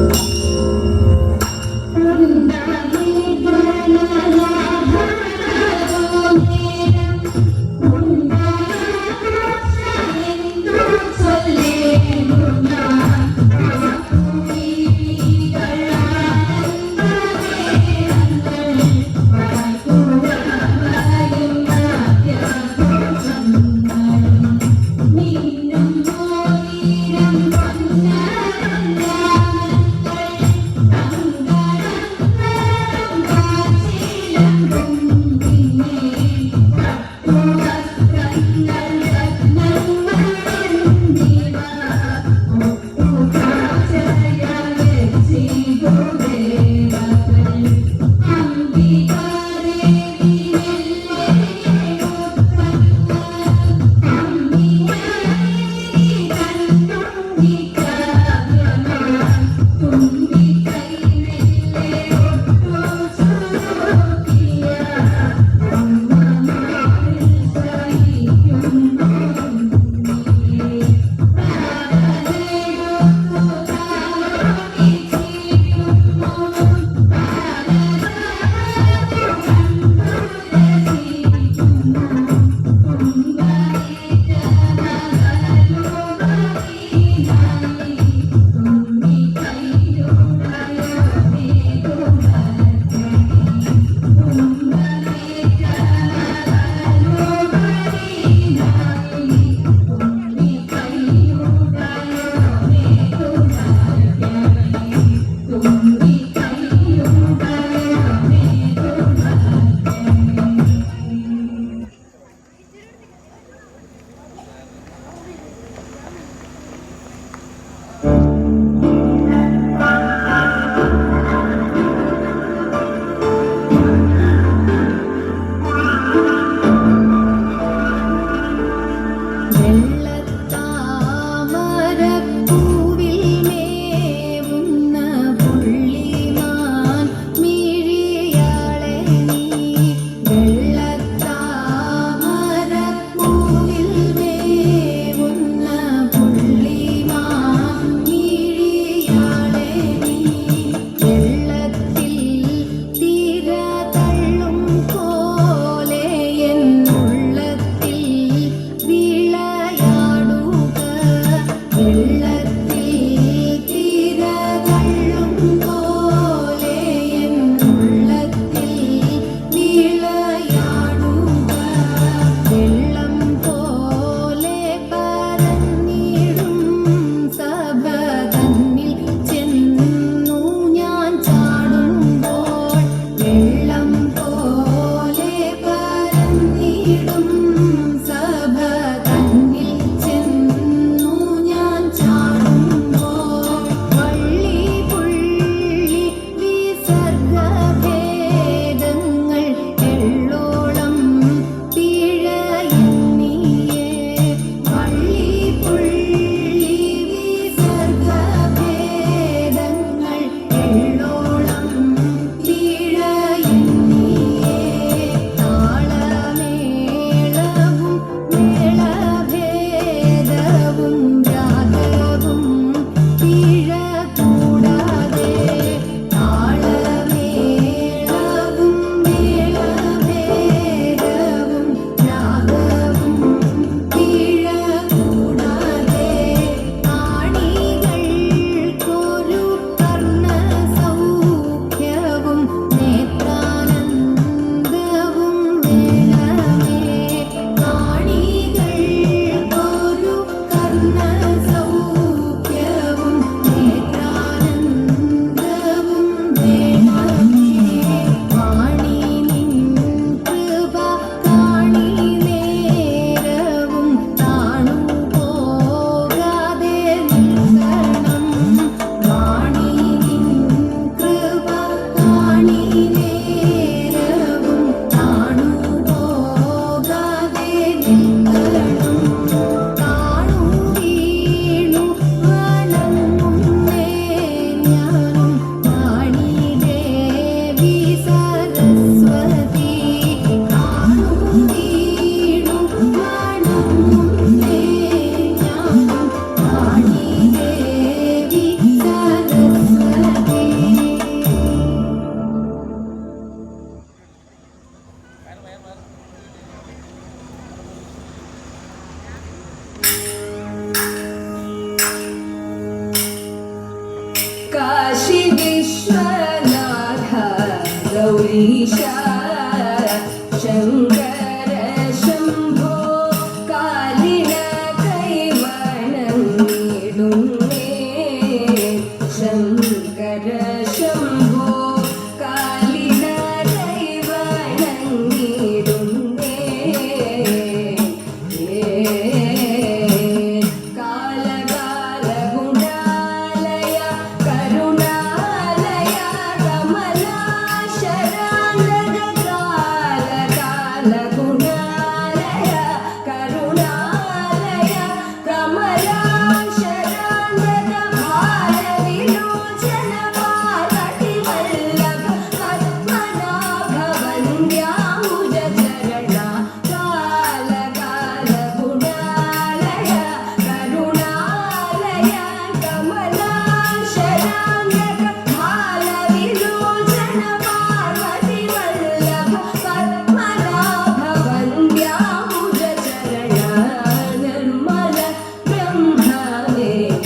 Thank you.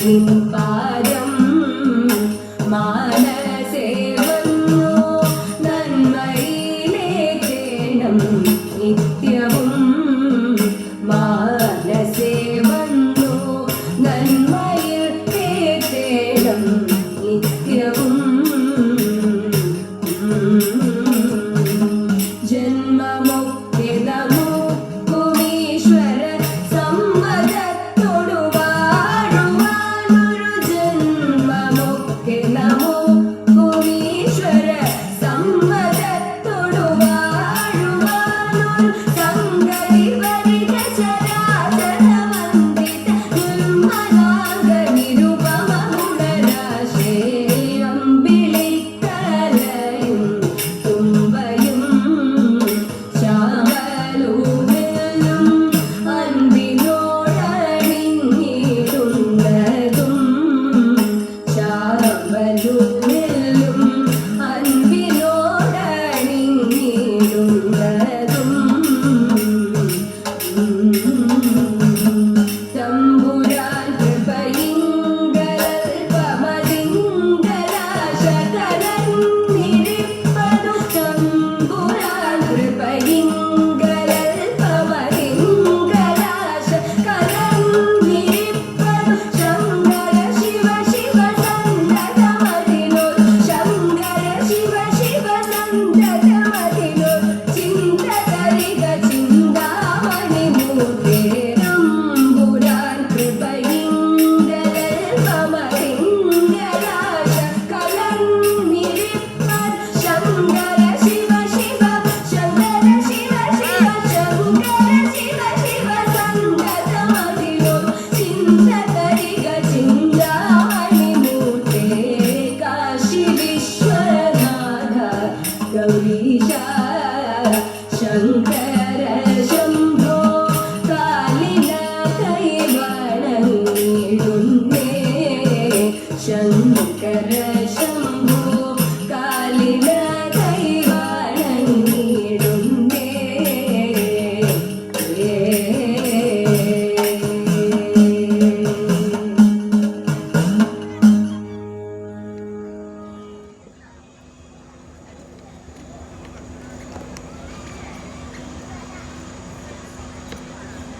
നിൻപാരം മാനസേ വന്നു നന്മയിലേക്കേണം നിത്യവും മാനസേ വന്നു നന്മയിൽ കേട്ടേണം നിത്യവും ജന്മമൊക്കെ നമുക്കുമീശ്വര സമ്മതത്തോടു വാഴുവാനൊരു ജന്മമൊക്കെ നമുക്കുമീശ്വര സമ്മതത്തോടു വാഴുവാനൊരു സംഗതി വരിക ചരാചരവന്ദിത നിർമ്മലാംഗ നിരുപമ ഗുണരാശേയം വിളിക്കലയും തുമ്പയും ശ്യാമലൂവിലും അൻപിനോടണിഞ്ഞിടുന്നതും ശ്യാമലൂവിലും അൻപിനോടണിഞ്ഞിടുന്നതും തമ്പുരാൻ കൃപയിങ്കൽപമതിങ്കലാശകലന്നിരിപ്പതു തമ്പുരാൻ കൃപയിങ്കൽപമതിങ്കലാശകലന്നിരിപ്പതു ശങ്കര ശിവ ശിവ സന്തതമതിനോ ശങ്കര ശിവ ശിവ സന്തതമതിനോ ചിന്തകരിക ചിന്താമണി മൂർത്തേ തമ്പുരാൻ കൃപയിങ്കൽപമതിങ്കലാശകലന്നിരിപ്പതു ശങ്കര ശിവ ശിവ ശങ്കര ശിവ ശിവ ശങ്കര ശിവ ശിവ സന്തതമതിനോ ചിന്തകരിക ചിന്താമണി മൂർത്തേ കാശി വിശ്വനാഥ ഗൗരീശ ശങ്കര ശംഭോ കാലിന കൈവണങ്ങിടുന്നേ ശങ്കര ശംഭോ കാലിന കൈവണങ്ങിടുന്നേ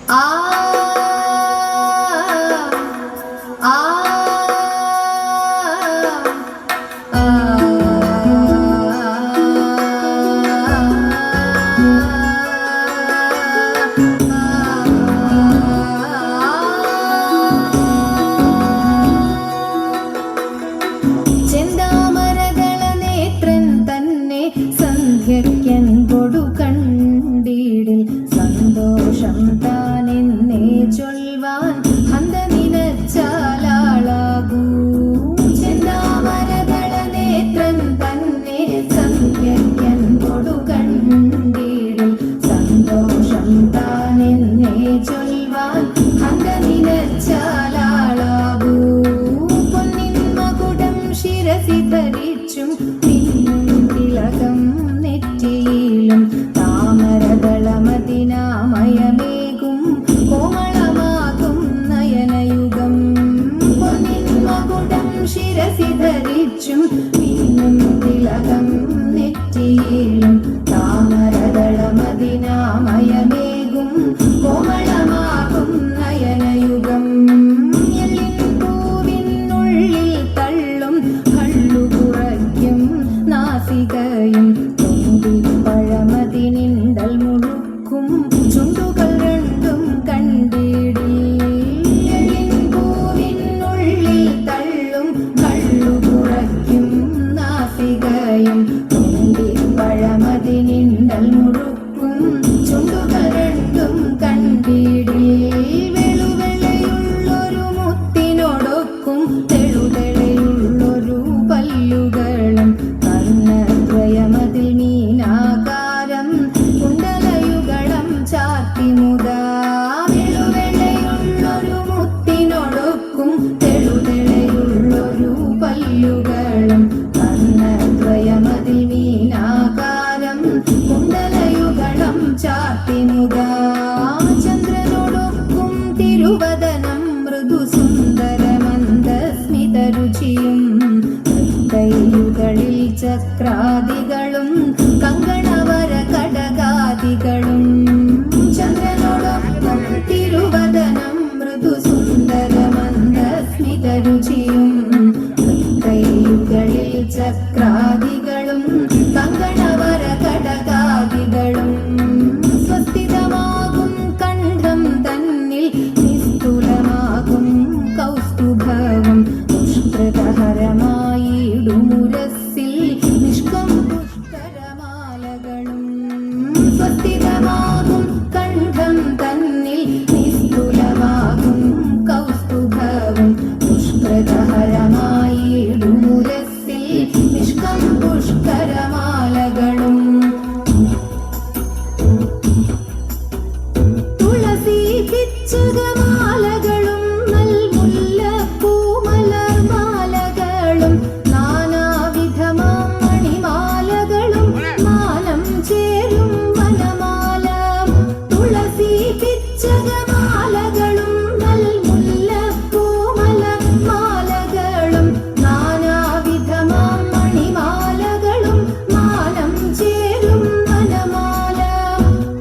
ആ ആ ആ ചെന്താമരകള നേത്രൻ തന്നെ സന്ധ്യയ്ക്കൻ കൊടു കണ്ടിടിൽ സന്തോഷം താനെന്നേ ചൊൽവാൻ ഹന്ത നിനച്ചാലാളാകൂ ചെന്താമരകള നേത്രൻ തന്നെ സന്ധ്യയ്ക്കൻ കൊടു കണ്ടിടിൽ സന്തോഷം താനെന്നേ ചൊൽവാൻ ഹന്ത നിനച്ചാലാളാകൂ പൊന്നിൻ മകുടം ശിരസി ധരിച്ചും മിന്നും തിലകം നെറ്റിയിലും താമരദളമതിനാമയമേകും കോമളമാകും നയനയുഗം പൊന്നിൻ മകുടം ശിരസി ധരിച്ചും മിന്നും തിലകം നെറ്റിയിലും താമരദളമതിനാമയമേകും കോമളമാകും നയനയുഗം എല്ലിൻ പൂവിനുള്ളിൽ തള്ളും കള്ളു കുറയ്ക്കും നാസികയും പഴമതിനിണ്ടൽ മുഴുക്കും ചുണ്ടുകൾ രണ്ടും കണ്ടിടിൽ എല്ലിൻ പൂവിനുള്ളിൽ തള്ളും കള്ളു കുറയ്ക്കും നാസികയും പഴമതിനിണ്ടൽ മുഴുക്കും ചുണ്ടുകൾ രണ്ടും കണ്ടിടിൽ വെളുവെളയുള്ളൊരു മുത്തിനോടൊക്കും തെളുതെളയുള്ളൊരു പല്ലുകളും കർണദ്വയമതിൽ മീനാകാരം കുണ്ടലയുഗളം ചാത്തിമുതാ വെളുവെളയുള്ളൊരു മുത്തിനോടൊക്കും തെളുതെളയുള്ളൊരു പല്ലുകളും കർണദ്വയമതിൽ മീനാകാരം കുണ്ടലയുഗളം ചാത്തിമുതാ ചന്ദ്രനോടൊക്കും തിരുവദനം മൃദുസുന്ദരമന്ദ ചക്രാദികളും കങ്കണവര കടകാദികളും ചന്ദ്രനോടൊപ്പം തിരുവദനം മൃദു സുന്ദര മന്ദസ്മിതരുചിയും കൈകളിൽ ചക്രാദികളും കങ്കണവര കടകാദികളും സ്വസ്ഥിതമാകും കണ്ഠം തന്നിൽ നിസ്തുലമാകും കൗസ്തുഭവും പുഷ്കരഹരമായിടുമുരസ്സിൽ നിഷ്കം പുഷ്കരമാലകളും സ്വസ്ഥിതമാകും കണ്ഠം തന്നിൽ നിസ്തുലമാകും കൗസ്തുഭവും പുഷ്കരഹരമായിടുമുരസ്സിൽ നിഷ്കം പുഷ്കരമാലകളും തുളസി പിച്ചകമാലകളും നൽമുല്ലപ്പൂമലർമാലകളും നാനാവിധമാം മണിമാലകളും മാനം ചേരും വനമാല തുളസി പിച്ചകമാലകളും നൽമുല്ലപ്പൂമലർമാലകളും നാനാവിധമാം മണിമാലകളും മാനം ചേരും വനമാല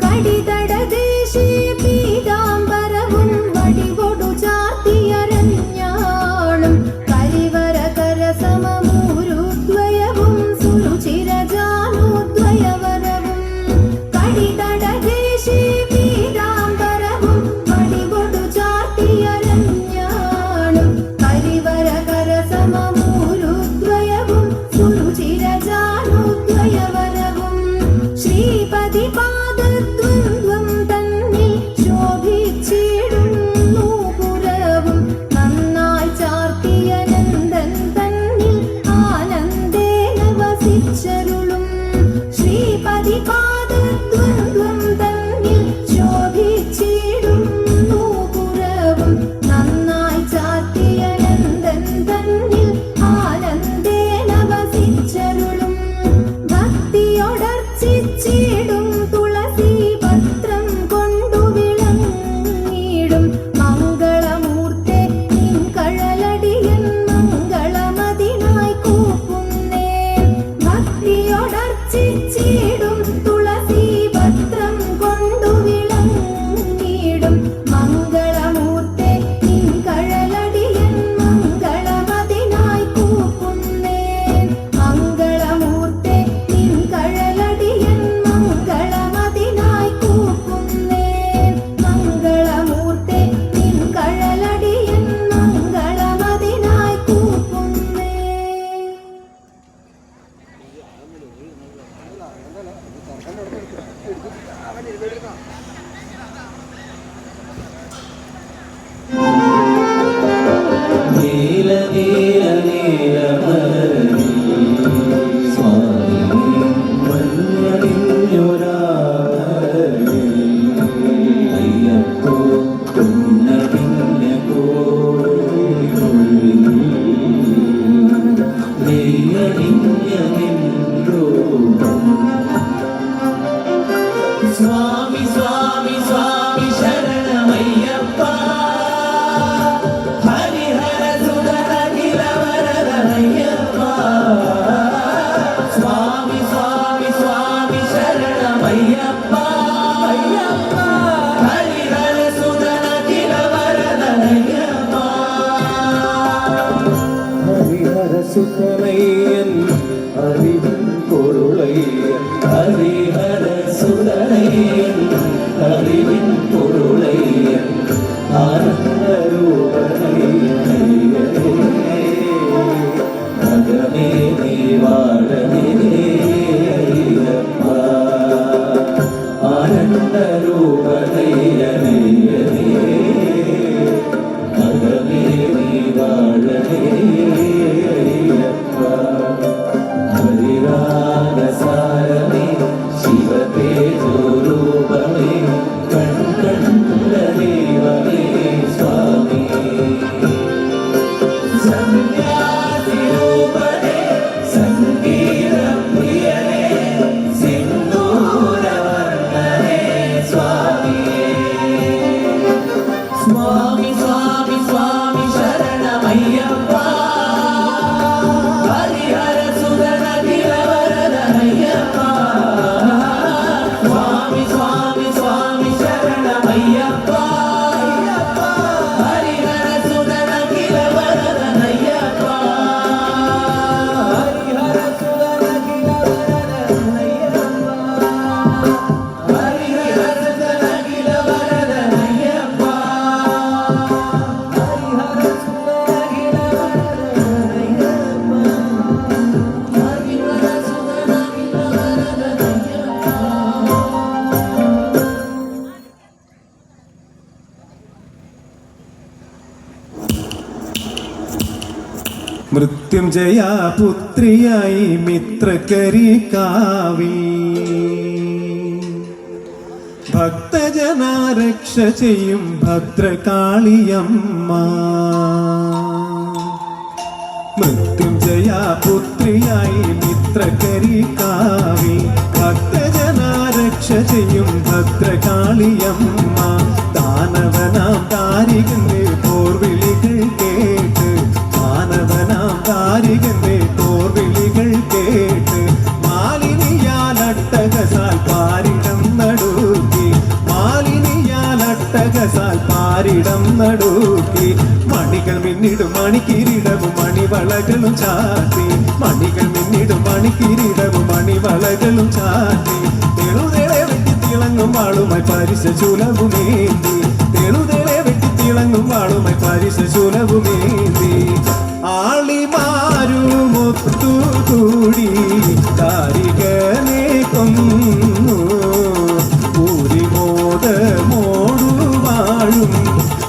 കടിതടദേശേ പീതാംബരവും വടികൊടു ചാർത്തിയരഞ്ഞാളും കരിവര കരസമമൂരുദ്വയവും സുരുചിരജാനുദ്വയവരവും കടിതടദേശേ പീതാംബരവും വടികൊടു ചാർത്തിയരഞ്ഞാളും കരിവര കരസമമൂരുദ്വയവും സുരുചിരജാനുദ്വയവരവും ശ്രീപതി പാദദ്വന്ദ്വം തന്നിൽ ശോഭിച്ചിടുന്നു പുരവും നന്നായി ചാർത്തിയ നന്ദൻ തന്നിൽ ആനന്ദേന വസിച്ചരുളും ശ്രീപതി പാദദ്വന്ദ്വം തന്നിൽ ശോഭിച്ചിടുന്നു പുരവും നന്നായി ചാർത്തിയ നന്ദൻ തന്നിൽ ആനന്ദേന വസിച്ചരുളും ഭക്തിയോടർച്ചിച്ചിടും തുളസി പത്രം കൊണ്ടു വിളങ്ങിടും മംഗളമൂർത്തെ നിൻ കഴലടിയൻ മംഗളമതിനായി കൂപ്പുന്നേ ഭക്തിയോടർച്ചിച്ചിടും തുളസി പത്രം കൊണ്ടു വിളങ്ങിടും മംഗളമൂർത്തെ നിൻ കഴലടിയൻ മംഗളമതിനായി കൂപ്പുന്നേ മംഗളമൂർത്തെ നിൻ കഴലടിയൻ മംഗളമതിനായി കൂപ്പുന്നേ മംഗളമൂർത്തെ നിൻ കഴലടിയൻ മംഗളമതിനായി കൂപ്പുന്നേ. നീല നീല നീലമലരി സ്വാമി മഞ്ഞണിഞ്ഞൊരാഭരണി അയ്യപ്പോ തുന്നടിഞ്ഞ കോഴി നെയ്യണിഞ്ഞ നിൻരൂപം സ്വാമി സ്വാമി സ്വാമി ശരണമയ്യപ്പ ഹരിഹര സുതന നിലവരദയ്യപ്പ സ്വാമി സ്വാമി സ്വാമി ശരണമയ്യപ്പ അയ്യപ്പ ഹരിഹര സുതന നിലവരദയ്യപ്പ ഹരിഹര സുതനയ്യൻ അറിവിൻ പൊരുളയ്യൻ ഹരിഹര സുതനയ്യൻ അറിവിൻ പൊരുളയ്യൻ ആനന്ദരൂപനയ്യനയ്യനേ നഗമേ നീ വാഴനേ അയ്യപ്പ ആനന്ദരൂപനയ്യനയ്യനേ നഗമേ നീ വാഴനേ അയ്യപ്പ ഹരിരാഗസാരമേ ശിവതേജോരൂപമേ കൺകണ്ട ദൈവമേ സ്വാമി സന്യാസിരൂപനേ സംഗീതപ്രിയനേ സിന്ദൂരവർണ്ണനേ സ്വാമിയേ സ്വാമി സ്വാമി സ്വാമി ശരണമയ്യപ്പ ഹരി മൃത്യുഞ്ജയ പുത്രിയായി മിത്രകരി കാവിൽ ഭക്തജനാരക്ഷ ചെയ്യും ഭദ്രകാളിയമ്മ. മൃത്യുഞ്ജയ പുത്രിയായി മിത്രകരി കാവിൽ ഭക്തജനാരക്ഷ ചെയ്യും ഭദ്രകാളിയമ്മ. ദാനവനാം താരികന്റെ പോർവിളികൾ കേട്ട്, ദാനവനാം താരികന്റെ പോർവിളികൾ കേട്ട് മാലിനിയാലട്ടകസാൽ പാരിടം നടുക്കി, മാലിനിയാലട്ടകസാൽ പാരിടം നടുക്കി. മണികൾ മിന്നിടും മണിക്കിരീടവും മണിവളകളും ചാത്തി, മണികൾ മിന്നിടും മണിക്കിരീടവും മണിവളകളും ചാത്തി. തെളുതെളെ വെട്ടി തിളങ്ങും വാളുമായി പരിശശൂലവുമേന്തി, തെളുതെളെ വെട്ടി തിളങ്ങും വാളുമായി പരിശശൂലവുമേന്തി. ആളിമാരുമൊത്തുകൂടി താരികനെ കൊന്നു, പൂരിമോദമോടുവാഴും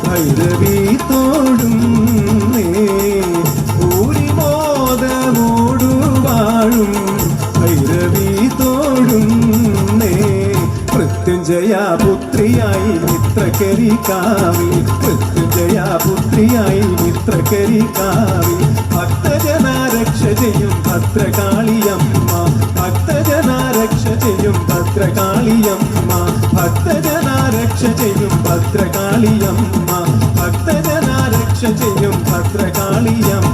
ഭൈരവി തോടും പൂരിമോദമോടുവാഴും ഭൈരവി തോടും. മൃത്യുഞ്ജയ പുത്രിയായി മിത്രകരി കാവിൽ, മൃത്യുഞ്ജയ പുത്രിയായി മിത്രകരി കാവിൽ ഭക്തജനാരക്ഷ ചെയ്യും ഭദ്രകാളിയമ്മ, ഭക്തജനാരക്ഷ ചെയ്യും ഭദ്രകാളിയമ്മ, ഭക്തജനാരക്ഷ ചെയ്യും ഭദ്രകാളിയമ്മ, ഭക്തജനാരക്ഷ ചെയ്യും ഭദ്രകാളിയമ്മ.